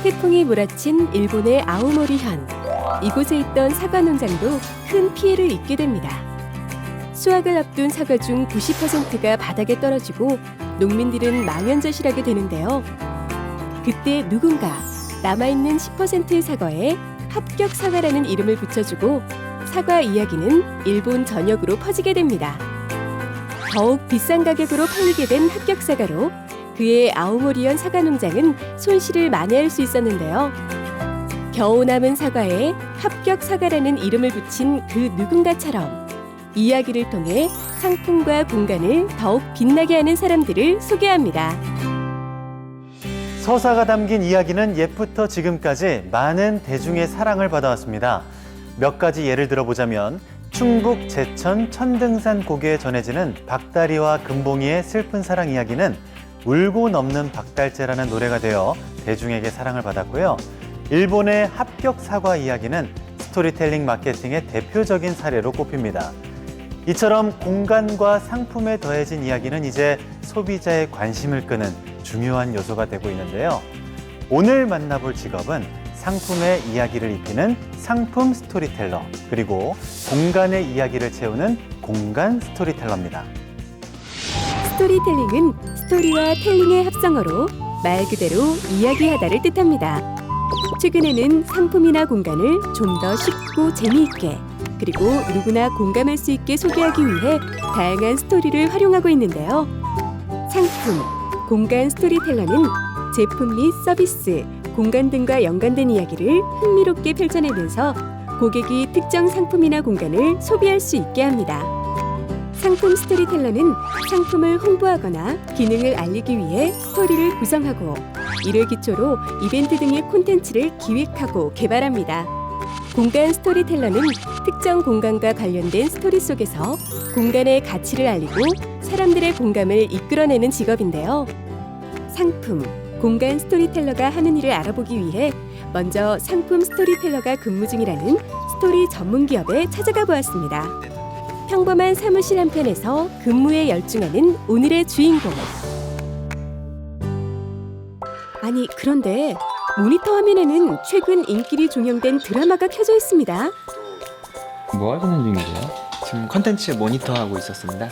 태풍이 몰아친 일본의 아오모리현. 이곳에 있던 사과 농장도 큰 피해를 입게 됩니다. 수확을 앞둔 사과 중 90%가 바닥에 떨어지고 농민들은 망연자실하게 되는데요. 그때 누군가 남아있는 10%의 사과에 합격 사과라는 이름을 붙여주고 사과 이야기는 일본 전역으로 퍼지게 됩니다. 더욱 비싼 가격으로 팔리게 된 합격 사과로 그의 아오모리현 사과 농장은 손실을 만회할 수 있었는데요. 겨우 남은 사과에 합격 사과라는 이름을 붙인 그 누군가처럼 이야기를 통해 상품과 공간을 더욱 빛나게 하는 사람들을 소개합니다. 서사가 담긴 이야기는 옛부터 지금까지 많은 대중의 사랑을 받아왔습니다. 몇 가지 예를 들어보자면 충북 제천 천등산 고개에 전해지는 박다리와 금봉이의 슬픈 사랑 이야기는 울고 넘는 박달재라는 노래가 되어 대중에게 사랑을 받았고요. 일본의 합격 사과 이야기는 스토리텔링 마케팅의 대표적인 사례로 꼽힙니다. 이처럼 공간과 상품에 더해진 이야기는 이제 소비자의 관심을 끄는 중요한 요소가 되고 있는데요. 오늘 만나볼 직업은 상품의 이야기를 입히는 상품 스토리텔러, 그리고 공간의 이야기를 채우는 공간 스토리텔러입니다. 스토리텔링은 스토리와 텔링의 합성어로 말 그대로 이야기하다를 뜻합니다. 최근에는 상품이나 공간을 좀 더 쉽고 재미있게 그리고 누구나 공감할 수 있게 소개하기 위해 다양한 스토리를 활용하고 있는데요. 상품, 공간 스토리텔러는 제품 및 서비스, 공간 등과 연관된 이야기를 흥미롭게 펼쳐내면서 고객이 특정 상품이나 공간을 소비할 수 있게 합니다. 상품 스토리텔러는 상품을 홍보하거나 기능을 알리기 위해 스토리를 구성하고 이를 기초로 이벤트 등의 콘텐츠를 기획하고 개발합니다. 공간 스토리텔러는 특정 공간과 관련된 스토리 속에서 공간의 가치를 알리고 사람들의 공감을 이끌어내는 직업인데요. 상품, 공간 스토리텔러가 하는 일을 알아보기 위해 먼저 상품 스토리텔러가 근무 중이라는 스토리 전문 기업에 찾아가 보았습니다. 평범한 사무실 한편에서 근무에 열중하는 오늘의 주인공. 아니, 그런데 모니터 화면에는 최근 인기리 종영된 드라마가 켜져 있습니다. 뭐 하시는 중이세요? 지금 컨텐츠 모니터하고 있었습니다.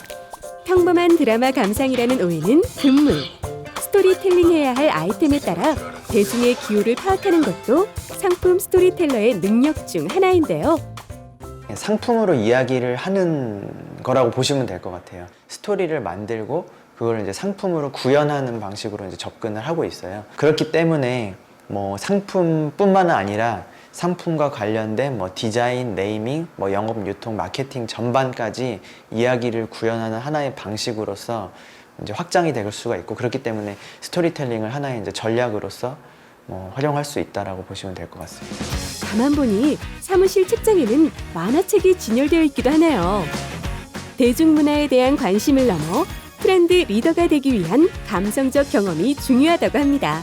평범한 드라마 감상이라는 오해는 금물. 스토리텔링 해야 할 아이템에 따라 대중의 기호를 파악하는 것도 상품 스토리텔러의 능력 중 하나인데요. 상품으로 이야기를 하는 거라고 보시면 될 것 같아요. 스토리를 만들고 그걸 이제 상품으로 구현하는 방식으로 이제 접근을 하고 있어요. 그렇기 때문에 뭐 상품뿐만 아니라 상품과 관련된 뭐 디자인, 네이밍, 뭐 영업, 유통, 마케팅 전반까지 이야기를 구현하는 하나의 방식으로서 이제 확장이 될 수가 있고, 그렇기 때문에 스토리텔링을 하나의 이제 전략으로서 활용할 수 있다라고 보시면 될 것 같습니다. 가만 보니 사무실 책장에는 만화책이 진열되어 있기도 하네요. 대중문화에 대한 관심을 넘어 트렌드 리더가 되기 위한 감성적 경험이 중요하다고 합니다.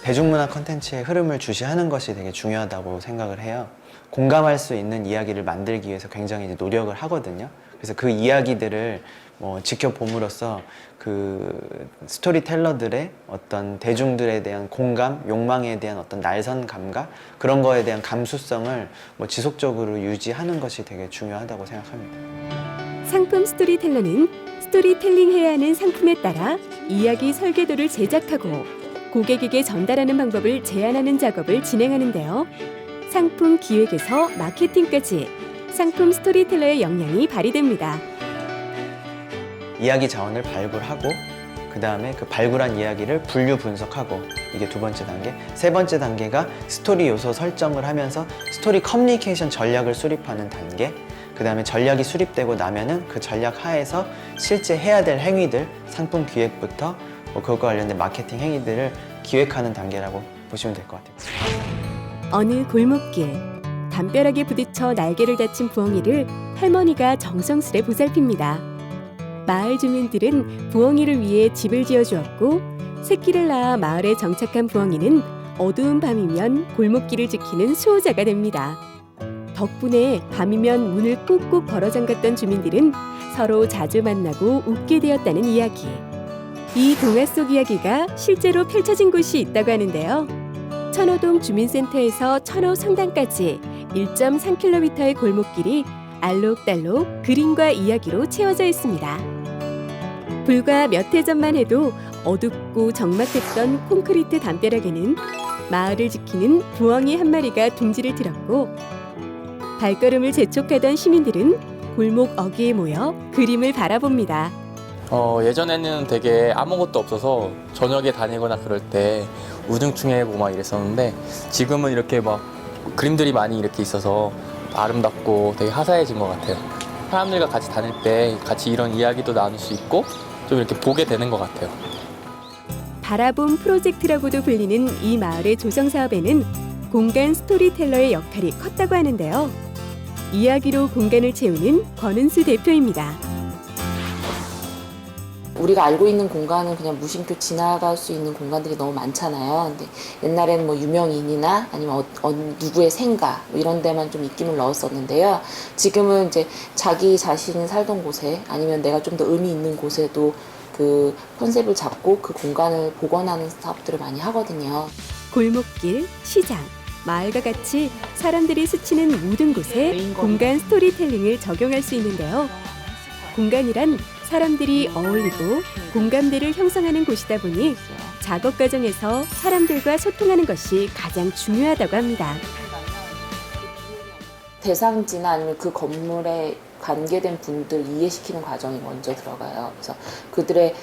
대중문화 콘텐츠의 흐름을 주시하는 것이 되게 중요하다고 생각을 해요. 공감할 수 있는 이야기를 만들기 위해서 굉장히 이제 노력을 하거든요. 그래서 그 이야기들을 지켜봄으로써 그 스토리텔러들의 어떤 대중들에 대한 공감, 욕망에 대한 어떤 날선 감각, 그런 거에 대한 감수성을 지속적으로 유지하는 것이 되게 중요하다고 생각합니다. 상품 스토리텔러는 스토리텔링 해야 하는 상품에 따라 이야기 설계도를 제작하고 고객에게 전달하는 방법을 제안하는 작업을 진행하는데요. 상품 기획에서 마케팅까지 상품 스토리텔러의 역량이 발휘됩니다. 이야기 자원을 발굴하고 그 다음에 그 발굴한 이야기를 분류 분석하고, 이게 두 번째 단계. 세 번째 단계가 스토리 요소 설정을 하면서 스토리 커뮤니케이션 전략을 수립하는 단계. 그 다음에 전략이 수립되고 나면은 그 전략 하에서 실제 해야 될 행위들, 상품 기획부터 그것과 관련된 마케팅 행위들을 기획하는 단계라고 보시면 될 것 같아요. 어느 골목길, 담벼락에 부딪혀 날개를 다친 부엉이를 할머니가 정성스레 보살핍니다. 마을 주민들은 부엉이를 위해 집을 지어주었고, 새끼를 낳아 마을에 정착한 부엉이는 어두운 밤이면 골목길을 지키는 수호자가 됩니다. 덕분에 밤이면 문을 꾹꾹 걸어 잠갔던 주민들은 서로 자주 만나고 웃게 되었다는 이야기. 이 동화 속 이야기가 실제로 펼쳐진 곳이 있다고 하는데요. 천호동 주민센터에서 천호 성당까지 1.3km의 골목길이 알록달록 그림과 이야기로 채워져 있습니다. 불과 몇 해 전만 해도 어둡고 적막했던 콘크리트 담벼락에는 마을을 지키는 부엉이 한 마리가 둥지를 들었고, 발걸음을 재촉하던 시민들은 골목 어귀에 모여 그림을 바라봅니다. 예전에는 되게 아무것도 없어서 저녁에 다니거나 그럴 때 우중충해고 막 이랬었는데, 지금은 이렇게 막 그림들이 많이 이렇게 있어서 아름답고 되게 화사해진 것 같아요. 사람들과 같이 다닐 때 같이 이런 이야기도 나눌 수 있고 좀 이렇게 보게 되는 것 같아요. 바라봄 프로젝트라고도 불리는 이 마을의 조성 사업에는 공간 스토리텔러의 역할이 컸다고 하는데요. 이야기로 공간을 채우는 권은수 대표입니다. 우리가 알고 있는 공간은 그냥 무심코 지나갈 수 있는 공간들이 너무 많잖아요. 근데 옛날에는 뭐 유명인이나 아니면 누구의 생가 뭐 이런 데만 좀 입김을 넣었었는데요. 지금은 이제 자기 자신이 살던 곳에 아니면 내가 좀 더 의미 있는 곳에도 그 컨셉을 잡고 그 공간을 복원하는 사업들을 많이 하거든요. 골목길, 시장, 마을과 같이 사람들이 스치는 모든 곳에 공간 스토리텔링을 적용할 수 있는데요. 공간이란 사람들이 어울리고 공감대를 형성하는 곳이다 보니 작업 과정에서 사람들과 소통하는 것이 가장 중요하다고 합니다. 대상지나 아니면 그 건물에 관계된 분들 이해시키는 과정이 먼저 들어가요. 그래서 그들의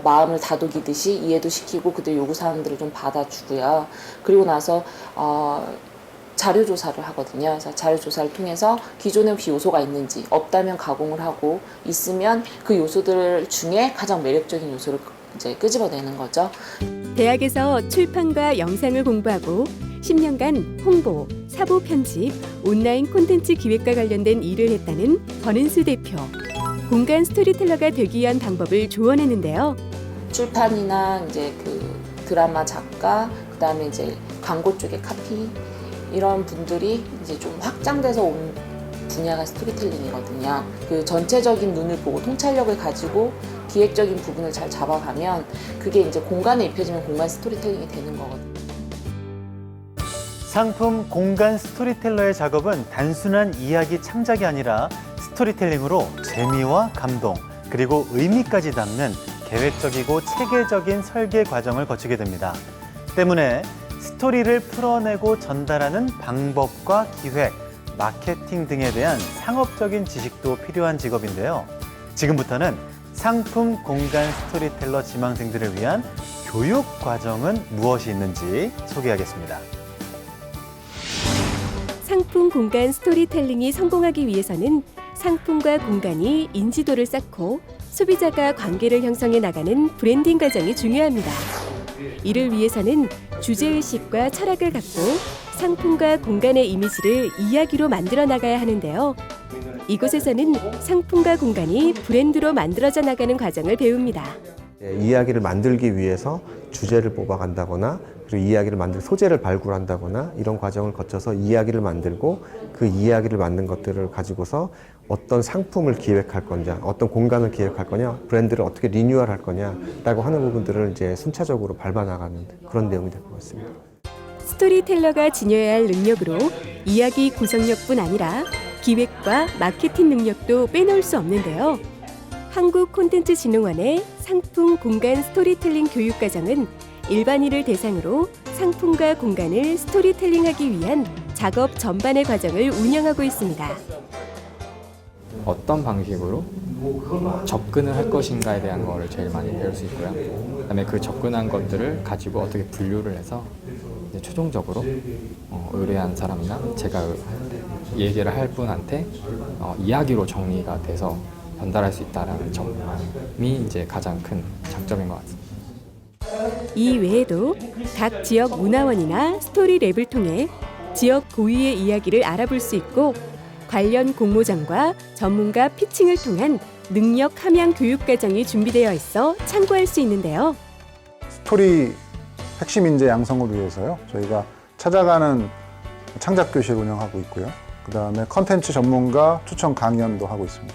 마음을 다독이듯이 이해도 시키고 그들의 요구사항들을 좀 받아주고요. 그리고 나서 자료 조사를 하거든요. 그래서 자료 조사를 통해서 기존에 혹시 요소가 있는지, 없다면 가공을 하고, 있으면 그 요소들 중에 가장 매력적인 요소를 이제 끄집어내는 거죠. 대학에서 출판과 영상을 공부하고 10년간 홍보, 사보 편집, 온라인 콘텐츠 기획과 관련된 일을 했다는 권은수 대표. 공간 스토리텔러가 되기 위한 방법을 조언했는데요. 출판이나 이제 그 드라마 작가, 그다음에 이제 광고 쪽의 카피, 이런 분들이 이제 좀 확장돼서 온 분야가 스토리텔링이거든요. 그 전체적인 눈을 보고 통찰력을 가지고 기획적인 부분을 잘 잡아가면 그게 이제 공간에 입혀지면 공간 스토리텔링이 되는 거거든요. 상품 공간 스토리텔러의 작업은 단순한 이야기 창작이 아니라 스토리텔링으로 재미와 감동, 그리고 의미까지 담는 계획적이고 체계적인 설계 과정을 거치게 됩니다. 때문에 스토리를 풀어내고 전달하는 방법과 기획, 마케팅 등에 대한 상업적인 지식도 필요한 직업인데요. 지금부터는 상품 공간 스토리텔러 지망생들을 위한 교육 과정은 무엇이 있는지 소개하겠습니다. 상품 공간 스토리텔링이 성공하기 위해서는 상품과 공간이 인지도를 쌓고 소비자가 관계를 형성해 나가는 브랜딩 과정이 중요합니다. 이를 위해서는 주제의식과 철학을 갖고 상품과 공간의 이미지를 이야기로 만들어 나가야 하는데요. 이곳에서는 상품과 공간이 브랜드로 만들어져 나가는 과정을 배웁니다. 이야기를 만들기 위해서 주제를 뽑아간다거나 그리고 이야기를 만들 소재를 발굴한다거나 이런 과정을 거쳐서 이야기를 만들고 그 이야기를 만든 것들을 가지고서 어떤 상품을 기획할 거냐, 어떤 공간을 기획할 거냐, 브랜드를 어떻게 리뉴얼할 거냐라고 하는 부분들을 이제 순차적으로 밟아나가는 그런 내용이 될 것 같습니다. 스토리텔러가 지녀야 할 능력으로 이야기 구성력뿐 아니라 기획과 마케팅 능력도 빼놓을 수 없는데요. 한국콘텐츠진흥원의 상품 공간 스토리텔링 교육과정은 일반인을 대상으로 상품과 공간을 스토리텔링하기 위한 작업 전반의 과정을 운영하고 있습니다. 어떤 방식으로 접근을 할 것인가에 대한 거를 제일 많이 배울 수 있고요. 그다음에 그 접근한 것들을 가지고 어떻게 분류를 해서 이제 최종적으로 의뢰한 사람이나 제가 얘기를 할 분한테 이야기로 정리가 돼서 전달할 수 있다는 점이 이제 가장 큰 장점인 것 같습니다. 이 외에도 각 지역 문화원이나 스토리랩을 통해 지역 고유의 이야기를 알아볼 수 있고 관련 공모전과 전문가 피칭을 통한 능력 함양 교육 과정이 준비되어 있어 참고할 수 있는데요. 스토리 핵심 인재 양성을 위해서요. 저희가 찾아가는 창작 교실 운영하고 있고요. 그다음에 컨텐츠 전문가 추천 강연도 하고 있습니다.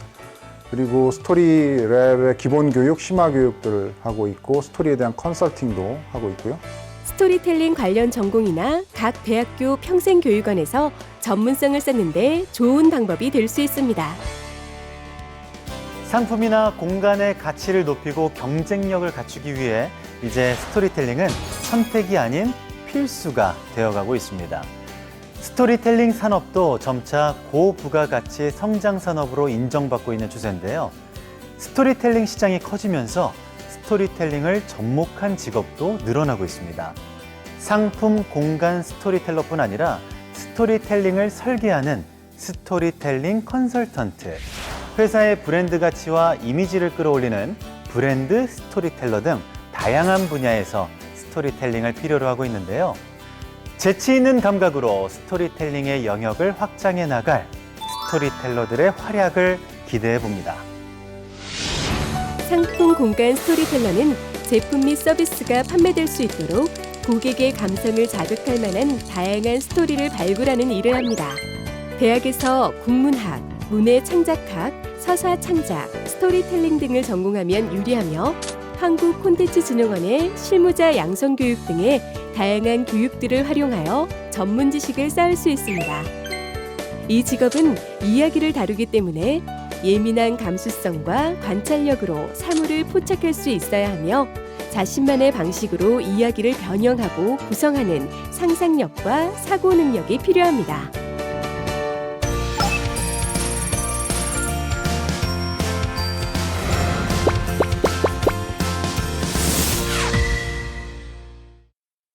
그리고 스토리랩의 기본 교육, 심화 교육들을 하고 있고 스토리에 대한 컨설팅도 하고 있고요. 스토리텔링 관련 전공이나 각 대학교 평생교육원에서 전문성을 쌓는 데 좋은 방법이 될 수 있습니다. 상품이나 공간의 가치를 높이고 경쟁력을 갖추기 위해 이제 스토리텔링은 선택이 아닌 필수가 되어가고 있습니다. 스토리텔링 산업도 점차 고부가가치 성장 산업으로 인정받고 있는 추세인데요. 스토리텔링 시장이 커지면서 스토리텔링을 접목한 직업도 늘어나고 있습니다. 상품 공간 스토리텔러뿐 아니라 스토리텔링을 설계하는 스토리텔링 컨설턴트, 회사의 브랜드 가치와 이미지를 끌어올리는 브랜드 스토리텔러 등 다양한 분야에서 스토리텔링을 필요로 하고 있는데요. 재치 있는 감각으로 스토리텔링의 영역을 확장해 나갈 스토리텔러들의 활약을 기대해 봅니다. 상품 공간 스토리텔러는 제품 및 서비스가 판매될 수 있도록 고객의 감성을 자극할 만한 다양한 스토리를 발굴하는 일을 합니다. 대학에서 국문학, 문해창작학, 서사창작, 스토리텔링 등을 전공하면 유리하며 한국콘텐츠진흥원의 실무자 양성교육 등의 다양한 교육들을 활용하여 전문 지식을 쌓을 수 있습니다. 이 직업은 이야기를 다루기 때문에 예민한 감수성과 관찰력으로 사물을 포착할 수 있어야 하며 자신만의 방식으로 이야기를 변형하고 구성하는 상상력과 사고 능력이 필요합니다.